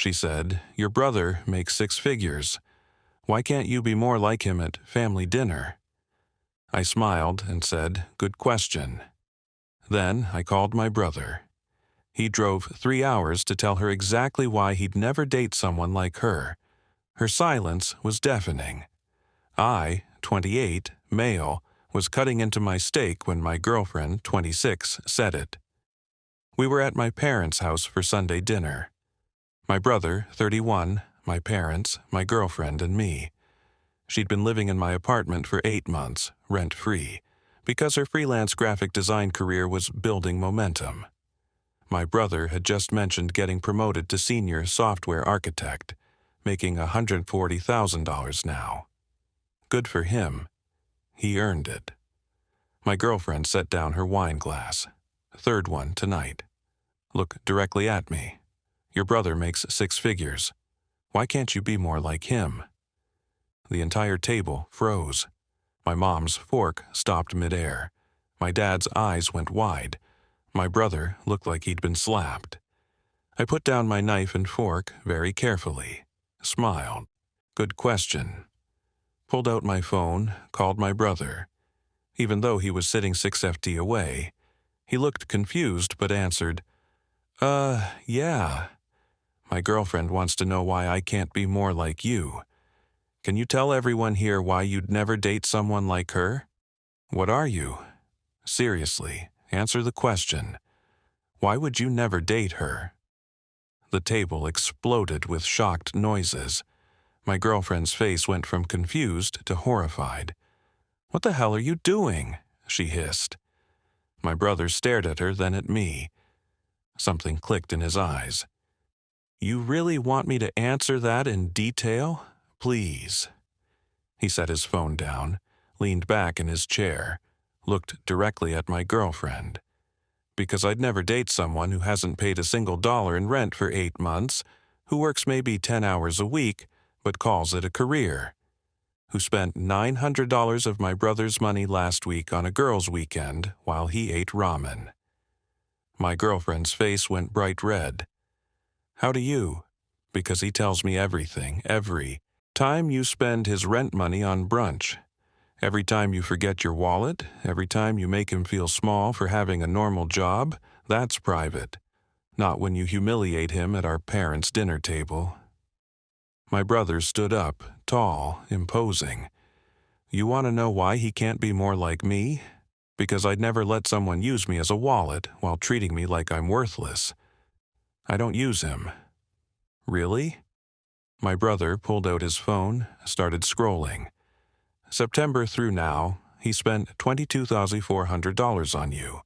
she said. "Your brother makes 6 figures. Why can't you be more like him at family dinner?" I smiled and said, "Good question." Then I called my brother. He drove 3 hours to tell her exactly why he'd never date someone like her. Her silence was deafening. I, 28, male, was cutting into my steak when my girlfriend, 26, said it. We were at my parents' house for Sunday dinner. My brother, 31, my parents, my girlfriend, and me. She'd been living in my apartment for 8 months, rent-free, because her freelance graphic design career was building momentum. My brother had just mentioned getting promoted to senior software architect, making $140,000 now. Good for him. He earned it. My girlfriend set down her wine glass. "Third one tonight. Look directly at me. Your brother makes 6 figures. Why can't you be more like him?" The entire table froze. My mom's fork stopped midair. My dad's eyes went wide. My brother looked like he'd been slapped. I put down my knife and fork very carefully, smiled. "Good question." Pulled out my phone, called my brother. Even though he was sitting 6 FT away, he looked confused but answered, Yeah. My girlfriend wants to know why I can't be more like you. Can you tell everyone here why you'd never date someone like her? What are you? Seriously, answer the question. Why would you never date her? The table exploded with shocked noises. My girlfriend's face went from confused to horrified. "What the hell are you doing?" she hissed. My brother stared at her, then at me. Something clicked in his eyes. "You really want me to answer that in detail? Please." He set his phone down, leaned back in his chair, looked directly at my girlfriend. Because I'd never date someone who hasn't paid a single dollar in rent for 8 months, who works maybe 10 hours a week, but calls it a career, who spent $900 of my brother's money last week on a girls' weekend while he ate ramen. My girlfriend's face went bright red. "How do you?" Because he tells me everything, every time you spend his rent money on brunch, every time you forget your wallet, every time you make him feel small for having a normal job, that's private. Not when you humiliate him at our parents' dinner table. My brother stood up, tall, imposing. "You want to know why he can't be more like me? Because I'd never let someone use me as a wallet while treating me like I'm worthless. I don't use him." "Really?" My brother pulled out his phone, started scrolling. "September through now, he spent $22,400 on you.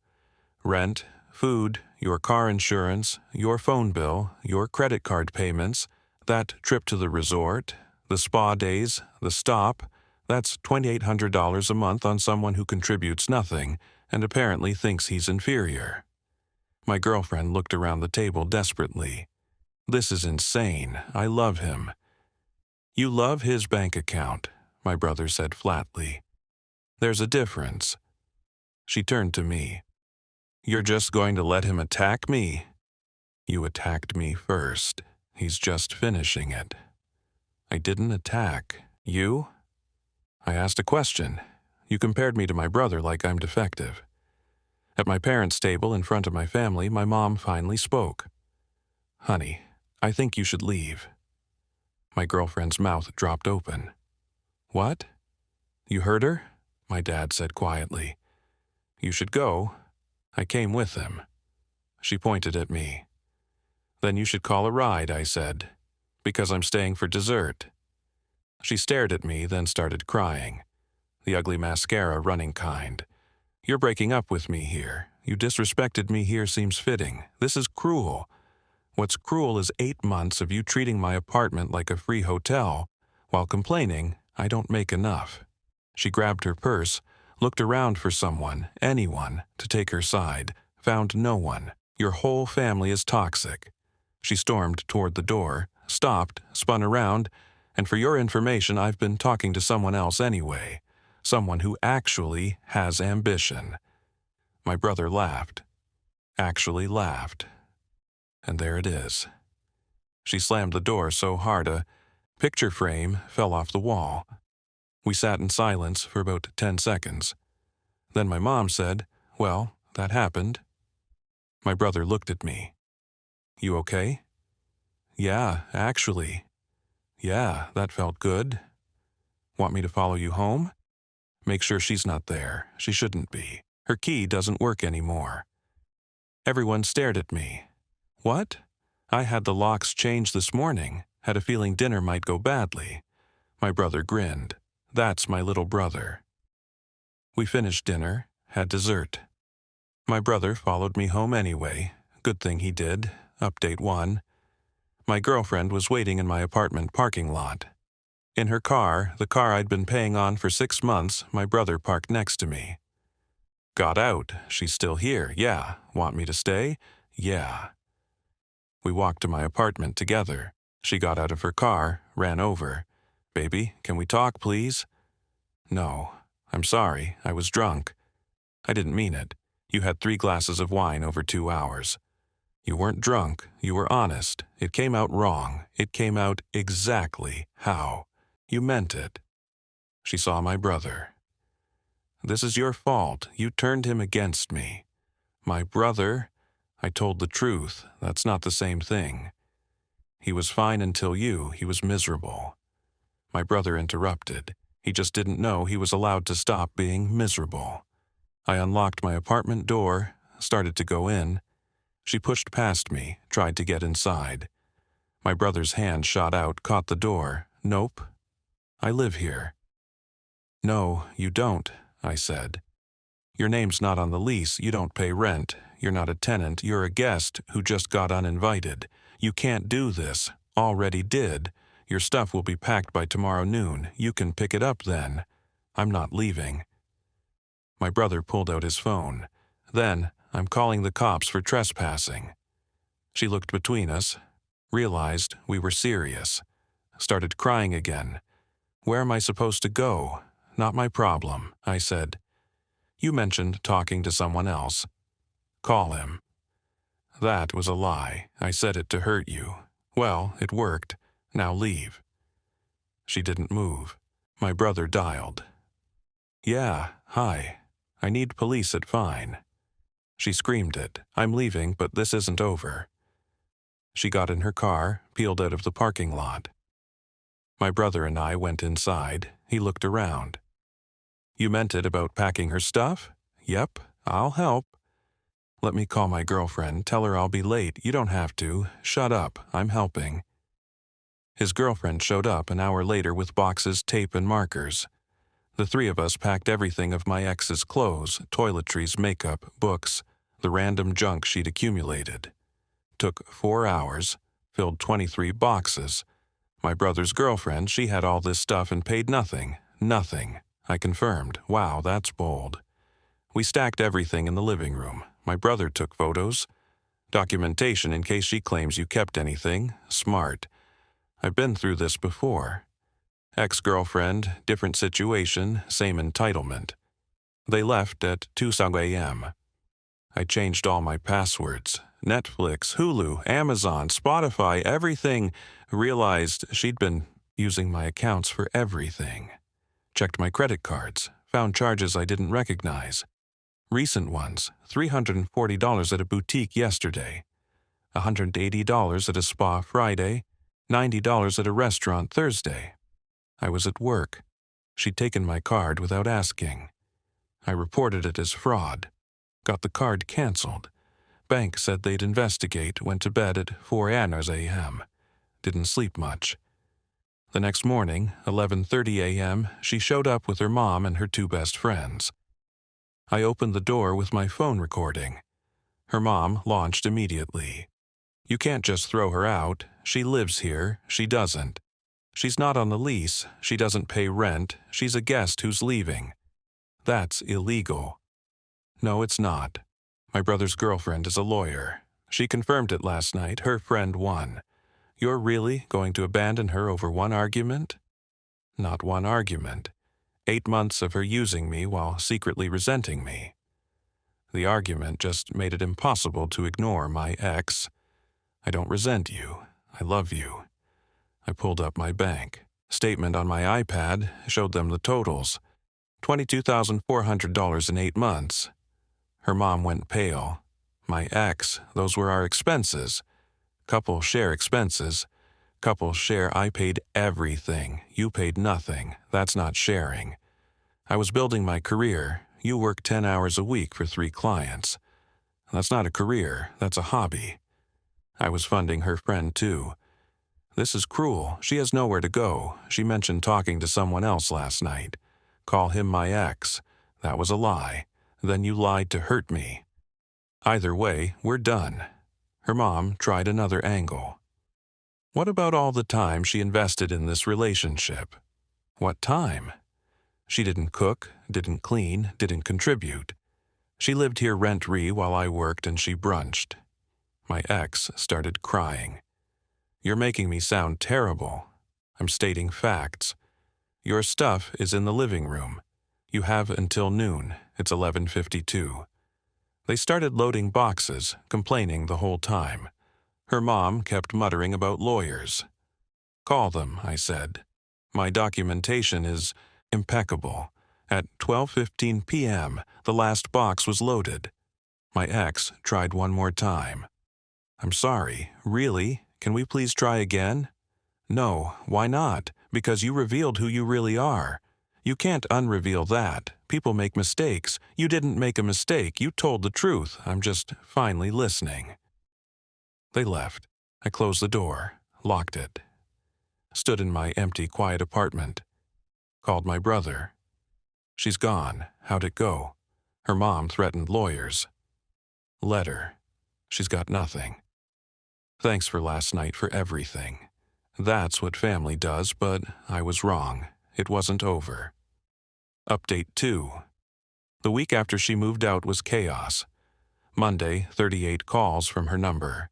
Rent, food, your car insurance, your phone bill, your credit card payments, that trip to the resort, the spa days, the stop, that's $2,800 a month on someone who contributes nothing and apparently thinks he's inferior." My girlfriend looked around the table desperately. "This is insane. I love him." "You love his bank account," my brother said flatly. "There's a difference." She turned to me. "You're just going to let him attack me?" "You attacked me first. He's just finishing it." "I didn't attack. You?" "I asked a question. You compared me to my brother like I'm defective." At my parents' table in front of my family, my mom finally spoke. "Honey, I think you should leave." My girlfriend's mouth dropped open. "What?" "You heard her?" my dad said quietly. "You should go. I came with him." She pointed at me. "Then you should call a ride," I said, "because I'm staying for dessert." She stared at me, then started crying. The ugly mascara running kind. "You're breaking up with me here. You disrespected me here seems fitting. This is cruel. What's cruel is 8 months of you treating my apartment like a free hotel, while complaining I don't make enough." She grabbed her purse, looked around for someone, anyone, to take her side, found no one. "Your whole family is toxic." She stormed toward the door, stopped, spun around, and for your information, I've been talking to someone else anyway. Someone who actually has ambition. My brother laughed. Actually laughed. And there it is. She slammed the door so hard a picture frame fell off the wall. We sat in silence for about 10 seconds. Then my mom said, "Well, that happened." My brother looked at me. "You okay?" "Yeah, actually. Yeah, that felt good. Want me to follow you home? Make sure she's not there. She shouldn't be. Her key doesn't work anymore." Everyone stared at me. "What? I had the locks changed this morning. Had a feeling dinner might go badly." My brother grinned. That's my little brother. We finished dinner, had dessert. My brother followed me home anyway. Good thing he did. Update 1. My girlfriend was waiting in my apartment parking lot. In her car, the car I'd been paying on for 6 months, my brother parked next to me. "Got out. She's still here. Yeah. Want me to stay? Yeah." We walked to my apartment together. She got out of her car, ran over. "Baby, can we talk, please?" "No. I'm sorry. I was drunk. I didn't mean it. You had 3 glasses of wine over 2 hours. You weren't drunk. You were honest. It came out wrong. It came out exactly how. You meant it." She saw my brother. "This is your fault. You turned him against me." "My brother?" I told the truth. That's not the same thing. "He was fine until he was miserable." My brother interrupted. He just didn't know he was allowed to stop being miserable. I unlocked my apartment door, started to go in. She pushed past me, tried to get inside. My brother's hand shot out, caught the door. "Nope. I live here." "No, you don't," I said. "Your name's not on the lease. You don't pay rent. You're not a tenant. You're a guest who just got uninvited. You can't do this. Already did. Your stuff will be packed by tomorrow noon. You can pick it up then. I'm not leaving." My brother pulled out his phone. "Then, I'm calling the cops for trespassing." She looked between us, realized we were serious, started crying again. "Where am I supposed to go?" "Not my problem," I said. "You mentioned talking to someone else. Call him." "That was a lie. I said it to hurt you. Well, it worked. Now leave." She didn't move. My brother dialed. "Yeah, hi. I need police at Fine." She screamed it. "I'm leaving, but this isn't over." She got in her car, peeled out of the parking lot. My brother and I went inside. He looked around. "You meant it about packing her stuff?" "Yep, I'll help." "Let me call my girlfriend. Tell her I'll be late. You don't have to. Shut up. I'm helping." His girlfriend showed up an hour later with boxes, tape, and markers. The 3 of us packed everything of my ex's clothes, toiletries, makeup, books, the random junk she'd accumulated. Took 4 hours, filled 23 boxes. My brother's girlfriend, she had all this stuff and paid nothing. Nothing. I confirmed. Wow, that's bold. We stacked everything in the living room. My brother took photos. Documentation in case she claims you kept anything. Smart. I've been through this before. Ex-girlfriend, different situation, same entitlement. They left at 2 a.m. I changed all my passwords. Netflix, Hulu, Amazon, Spotify, everything. Realized she'd been using my accounts for everything. Checked my credit cards. Found charges I didn't recognize. Recent ones, $340 at a boutique yesterday. $180 at a spa Friday. $90 at a restaurant Thursday. I was at work. She'd taken my card without asking. I reported it as fraud. Got the card canceled. Bank said they'd investigate, went to bed at 4 a.m. Didn't sleep much. The next morning, 11:30 a.m., she showed up with her mom and her 2 best friends. I opened the door with my phone recording. Her mom launched immediately. "You can't just throw her out. She lives here. She doesn't. She's not on the lease. She doesn't pay rent. She's a guest who's leaving. That's illegal." "No, it's not. My brother's girlfriend is a lawyer. She confirmed it last night. Her friend won. You're really going to abandon her over one argument?" "Not one argument. 8 months of her using me while secretly resenting me. The argument just made it impossible to ignore my ex. I don't resent you. I love you. I pulled up my bank statement on my iPad, showed them the totals. $22,400 in 8 months. Her mom went pale. My ex, those were our expenses. Couple share expenses. Couple share I paid everything. You paid nothing. That's not sharing. I was building my career. You work 10 hours a week for 3 clients. That's not a career. That's a hobby. I was funding her friend too. This is cruel. She has nowhere to go. She mentioned talking to someone else last night. Call him my ex. That was a lie. Then you lied to hurt me. Either way, we're done. Her mom tried another angle. What about all the time she invested in this relationship? What time? She didn't cook, didn't clean, didn't contribute. She lived here rent-free while I worked and she brunched. My ex started crying. You're making me sound terrible. I'm stating facts. Your stuff is in the living room. You have until noon. It's 11:52. They started loading boxes, complaining the whole time. Her mom kept muttering about lawyers. Call them, I said. My documentation is impeccable. At 12:15 p.m., the last box was loaded. My ex tried one more time. I'm sorry, really? Can we please try again? No, why not? Because you revealed who you really are. You can't unreveal that. People make mistakes. You didn't make a mistake. You told the truth. I'm just finally listening. They left. I closed the door, locked it. Stood in my empty, quiet apartment. Called my brother. She's gone. How'd it go? Her mom threatened lawyers. Letter. She's got nothing. Thanks for last night for everything. That's what family does, but I was wrong. It wasn't over. Update 2. The week after she moved out was chaos. Monday, 38 calls from her number.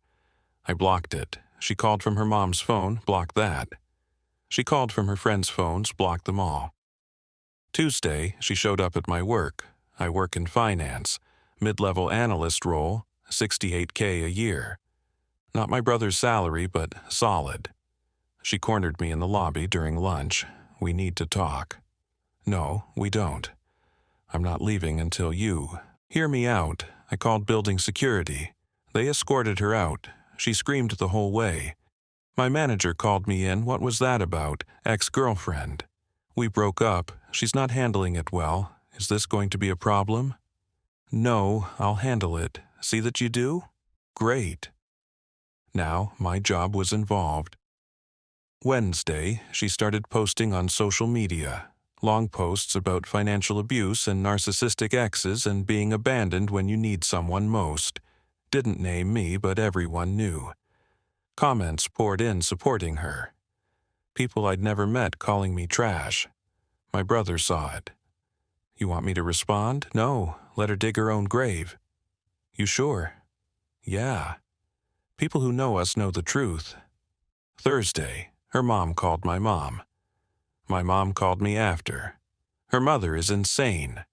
I blocked it. She called from her mom's phone, blocked that. She called from her friends' phones, blocked them all. Tuesday, she showed up at my work. I work in finance, mid-level analyst role, $68K a year. Not my brother's salary, but solid. She cornered me in the lobby during lunch. We need to talk. No, we don't. I'm not leaving until you. Hear me out. I called building security. They escorted her out. She screamed the whole way. My manager called me in. What was that about? Ex-girlfriend. We broke up. She's not handling it well. Is this going to be a problem? No, I'll handle it. See that you do? Great. Now my job was involved. Wednesday, she started posting on social media. Long posts about financial abuse and narcissistic exes and being abandoned when you need someone most. Didn't name me, but everyone knew. Comments poured in supporting her. People I'd never met calling me trash. My brother saw it. You want me to respond? No, let her dig her own grave. You sure? Yeah. People who know us know the truth. Thursday, her mom called my mom. My mom called me after. Her mother is insane.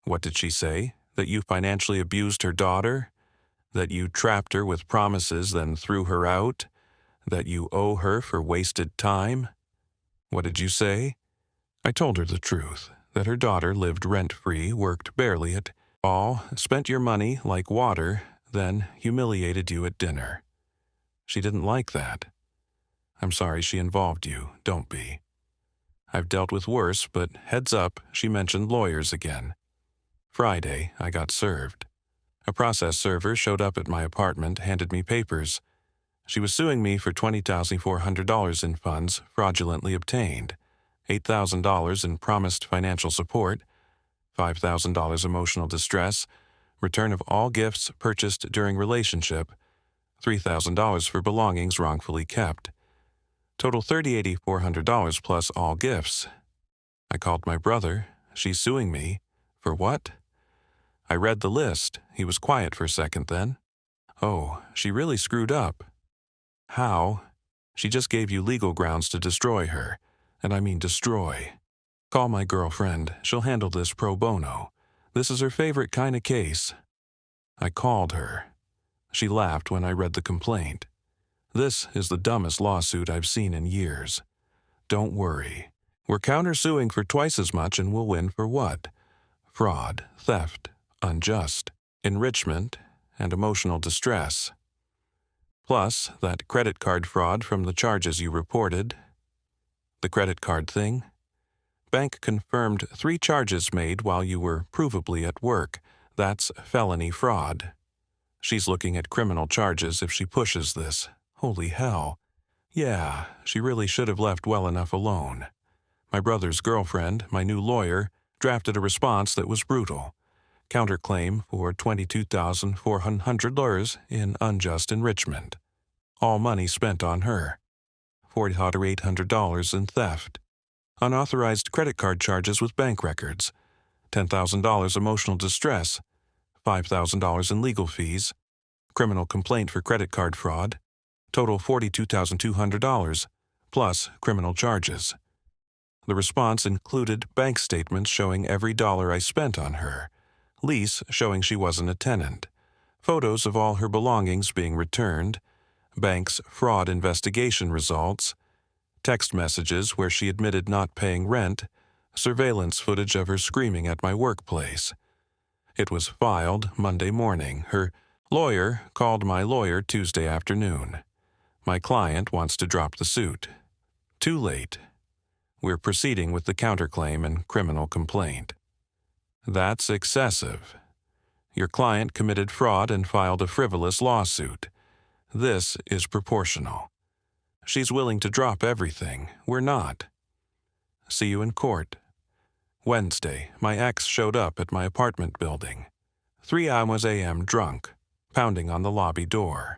What did she say? That you financially abused her daughter? That you trapped her with promises, then threw her out? That you owe her for wasted time? What did you say? I told her the truth, that her daughter lived rent-free, worked barely at all, spent your money like water, then humiliated you at dinner. She didn't like that. I'm sorry she involved you, don't be. I've dealt with worse, but heads up, she mentioned lawyers again. Friday, I got served. A process server showed up at my apartment, handed me papers. She was suing me for $20,400 in funds fraudulently obtained, $8,000 in promised financial support, $5,000 emotional distress, return of all gifts purchased during relationship, $3,000 for belongings wrongfully kept. Total $38,400 plus all gifts. I called my brother. She's suing me. For what? I read the list. He was quiet for a second then. Oh, she really screwed up. How? She just gave you legal grounds to destroy her. And I mean destroy. Call my girlfriend. She'll handle this pro bono. This is her favorite kind of case. I called her. She laughed when I read the complaint. This is the dumbest lawsuit I've seen in years. Don't worry. We're countersuing for twice as much and we'll win for what? Fraud, theft, unjust, enrichment, and emotional distress. Plus, that credit card fraud from the charges you reported. The credit card thing? Bank confirmed 3 charges made while you were provably at work. That's felony fraud. She's looking at criminal charges if she pushes this. Holy hell. Yeah, she really should have left well enough alone. My brother's girlfriend, my new lawyer, drafted a response that was brutal. Counterclaim for $22,400 in unjust enrichment. All money spent on her. $4,800 in theft. Unauthorized credit card charges with bank records. $10,000 emotional distress. $5,000 in legal fees. Criminal complaint for credit card fraud. Total $42,200, plus criminal charges. The response included bank statements showing every dollar I spent on her, lease showing she wasn't a tenant, photos of all her belongings being returned, bank's fraud investigation results, text messages where she admitted not paying rent, surveillance footage of her screaming at my workplace. It was filed Monday morning. Her lawyer called my lawyer Tuesday afternoon. My client wants to drop the suit. Too late. We're proceeding with the counterclaim and criminal complaint. That's excessive. Your client committed fraud and filed a frivolous lawsuit. This is proportional. She's willing to drop everything. We're not. See you in court. Wednesday, my ex showed up at my apartment building. 3 hours a.m. drunk, pounding on the lobby door.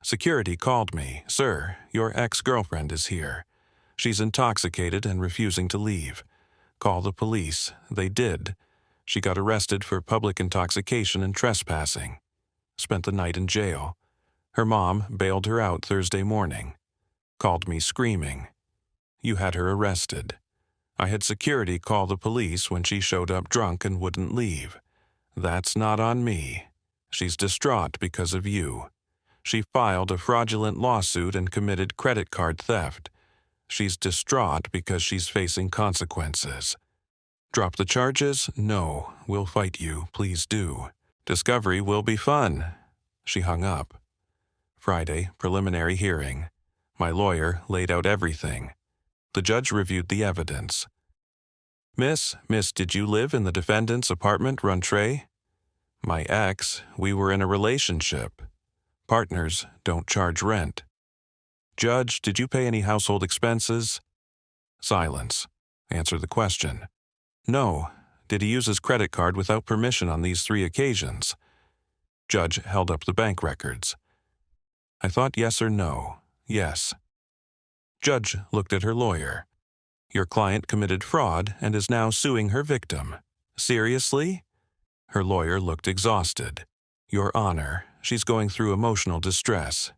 Security called me. Sir, your ex-girlfriend is here. She's intoxicated and refusing to leave. Call the police. They did. She got arrested for public intoxication and trespassing. Spent the night in jail. Her mom bailed her out Thursday morning. Called me screaming. You had her arrested. I had security call the police when she showed up drunk and wouldn't leave. That's not on me. She's distraught because of you. She filed a fraudulent lawsuit and committed credit card theft. She's distraught because she's facing consequences. Drop the charges? No. We'll fight you. Please do. Discovery will be fun. She hung up. Friday, preliminary hearing. My lawyer laid out everything. The judge reviewed the evidence. Miss, did you live in the defendant's apartment, Runtree? My ex, we were in a relationship. Partners don't charge rent. Judge, did you pay any household expenses? Silence. Answer the question. No. Did he use his credit card without permission on these 3 occasions? Judge held up the bank records. I thought yes or no. Yes. Judge looked at her lawyer. Your client committed fraud and is now suing her victim. Seriously? Her lawyer looked exhausted. Your Honor, she's going through emotional distress.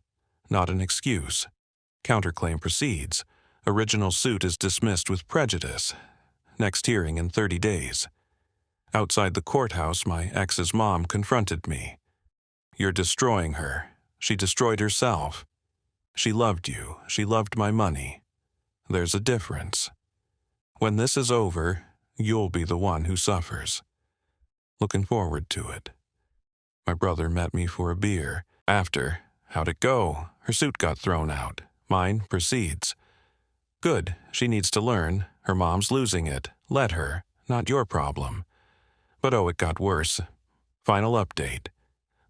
Not an excuse. Counterclaim proceeds. Original suit is dismissed with prejudice. Next hearing in 30 days. Outside the courthouse, my ex's mom confronted me. You're destroying her. She destroyed herself. She loved you. She loved my money. There's a difference. When this is over, you'll be the one who suffers. Looking forward to it. My brother met me for a beer. After, how'd it go? Her suit got thrown out. Mine proceeds. Good, she needs to learn. Her mom's losing it. Let her. Not your problem. But it got worse. Final update.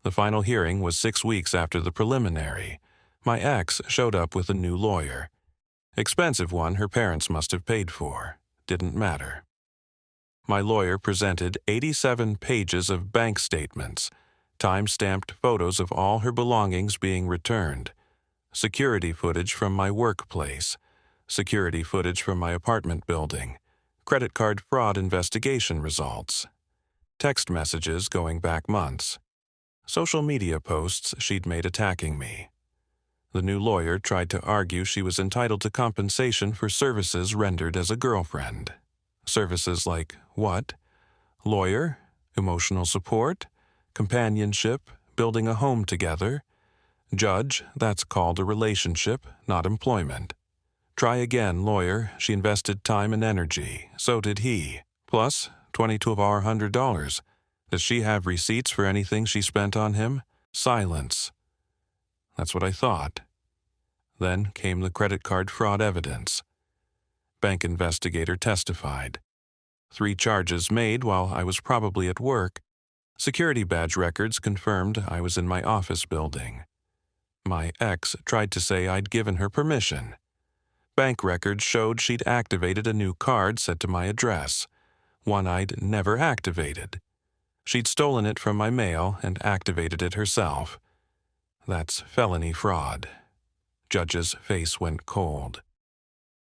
The final hearing was 6 weeks after the preliminary. My ex showed up with a new lawyer. Expensive one her parents must have paid for. Didn't matter. My lawyer presented 87 pages of bank statements, time-stamped photos of all her belongings being returned, security footage from my workplace, security footage from my apartment building, credit card fraud investigation results, text messages going back months, social media posts she'd made attacking me. The new lawyer tried to argue she was entitled to compensation for services rendered as a girlfriend. Services like what? Lawyer? Emotional support? Companionship? Building a home together? Judge, that's called a relationship, not employment. Try again, lawyer. She invested time and energy. So did he. Plus, 22 of our $100. Does she have receipts for anything she spent on him? Silence. That's what I thought. Then came the credit card fraud evidence. Bank investigator testified. 3 charges made while I was probably at work. Security badge records confirmed I was in my office building. My ex tried to say I'd given her permission. Bank records showed she'd activated a new card set to my address, one I'd never activated. She'd stolen it from my mail and activated it herself. That's felony fraud. Judge's face went cold.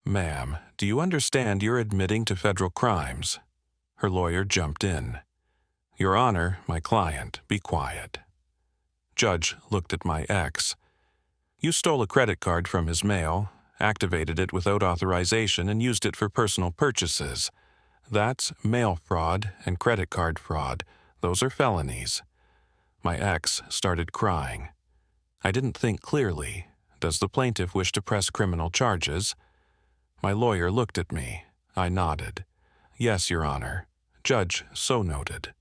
Ma'am, do you understand you're admitting to federal crimes? Her lawyer jumped in. Your Honor, my client, be quiet. Judge looked at my ex. You stole a credit card from his mail, activated it without authorization, and used it for personal purchases. That's mail fraud and credit card fraud. Those are felonies. My ex started crying. I didn't think clearly. Does the plaintiff wish to press criminal charges? My lawyer looked at me. I nodded. Yes, Your Honor. Judge so noted.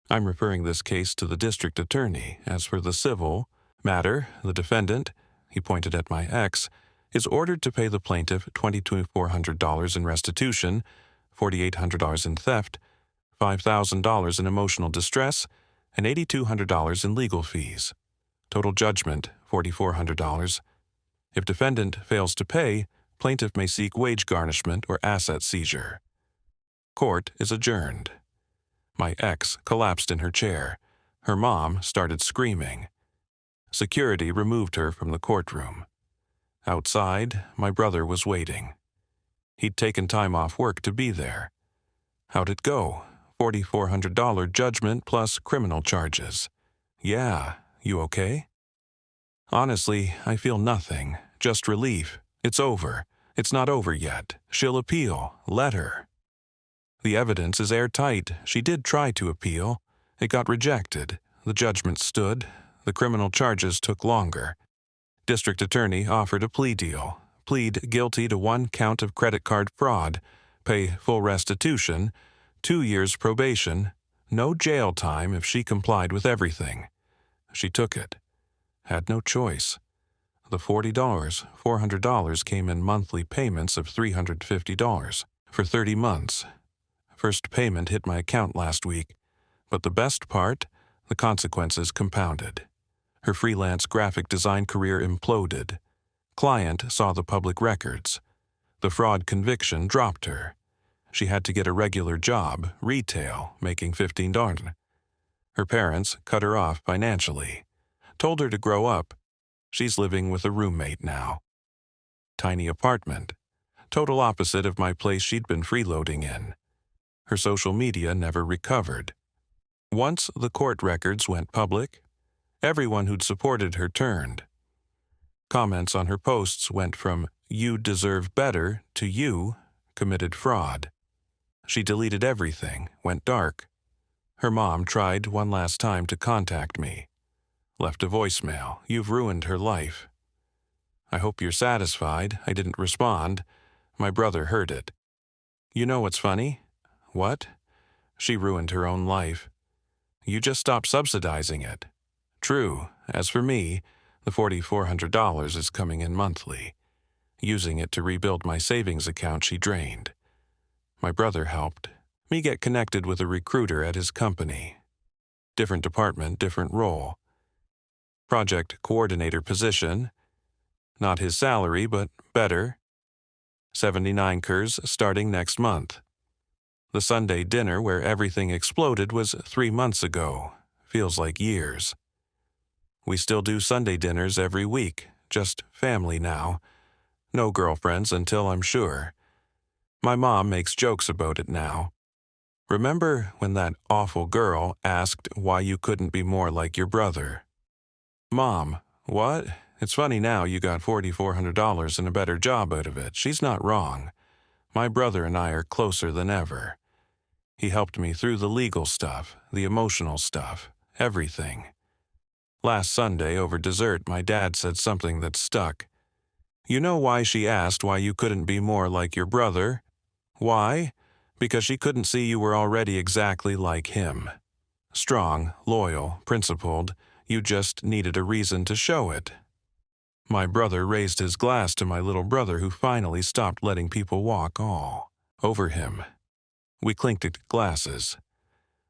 I'm referring this case to the district attorney. As for the civil matter, the defendant, he pointed at my ex, is ordered to pay the plaintiff $2,400 in restitution, $4,800 in theft, $5,000 in emotional distress, and $8,200 in legal fees. Total judgment, $4,400. If defendant fails to pay, plaintiff may seek wage garnishment or asset seizure. Court is adjourned. My ex collapsed in her chair. Her mom started screaming. Security removed her from the courtroom. Outside, my brother was waiting. He'd taken time off work to be there. How'd it go? $4,400 judgment plus criminal charges. Yeah, you okay? Honestly, I feel nothing, just relief. It's over. It's not over yet. She'll appeal. Let her. The evidence is airtight. She did try to appeal. It got rejected. The judgment stood. The criminal charges took longer. District attorney offered a plea deal. Plead guilty to 1 count of credit card fraud. Pay full restitution. 2 years probation. No jail time if she complied with everything. She took it. Had no choice. The $400 came in monthly payments of $350 for 30 months. First payment hit my account last week, but the best part, the consequences compounded. Her freelance graphic design career imploded. Client saw the public records. The fraud conviction dropped her. She had to get a regular job, retail, making $15. Her parents cut her off financially, told her to grow up. She's living with a roommate now. Tiny apartment, total opposite of my place she'd been freeloading in. Her social media never recovered. Once the court records went public, everyone who'd supported her turned. Comments on her posts went from "you deserve better" to "you committed fraud." She deleted everything, went dark. Her mom tried one last time to contact me. Left a voicemail. You've ruined her life. I hope you're satisfied. I didn't respond. My brother heard it. You know what's funny? What? She ruined her own life. You just stopped subsidizing it. True. As for me, the $4,400 is coming in monthly. Using it to rebuild my savings account she drained. My brother helped me get connected with a recruiter at his company. Different department, different role. Project coordinator position. Not his salary, but better. 79 curs starting next month. The Sunday dinner where everything exploded was 3 months ago. Feels like years. We still do Sunday dinners every week, just family now. No girlfriends until I'm sure. My mom makes jokes about it now. Remember when that awful girl asked why you couldn't be more like your brother? Mom, what? It's funny now you got $4,400 and a better job out of it. She's not wrong. My brother and I are closer than ever. He helped me through the legal stuff, the emotional stuff, everything. Last Sunday over dessert, my dad said something that stuck. You know why she asked why you couldn't be more like your brother? Why? Because she couldn't see you were already exactly like him. Strong, loyal, principled, you just needed a reason to show it. My brother raised his glass to my little brother, who finally stopped letting people walk all over him. We clinked glasses.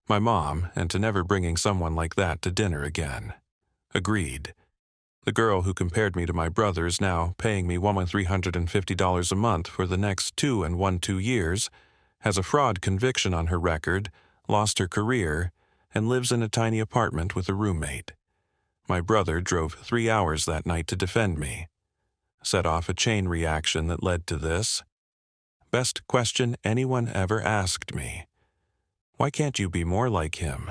My mom, and to never bringing someone like that to dinner again. Agreed. The girl who compared me to my brother is now paying me $1,350 a month for the next 2 years, has a fraud conviction on her record, lost her career, and lives in a tiny apartment with a roommate. My brother drove 3 hours that night to defend me. Set off a chain reaction that led to this. Best question anyone ever asked me. Why can't you be more like him?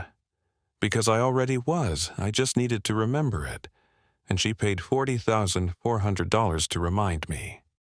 Because I already was, I just needed to remember it. And she paid $40,400 to remind me.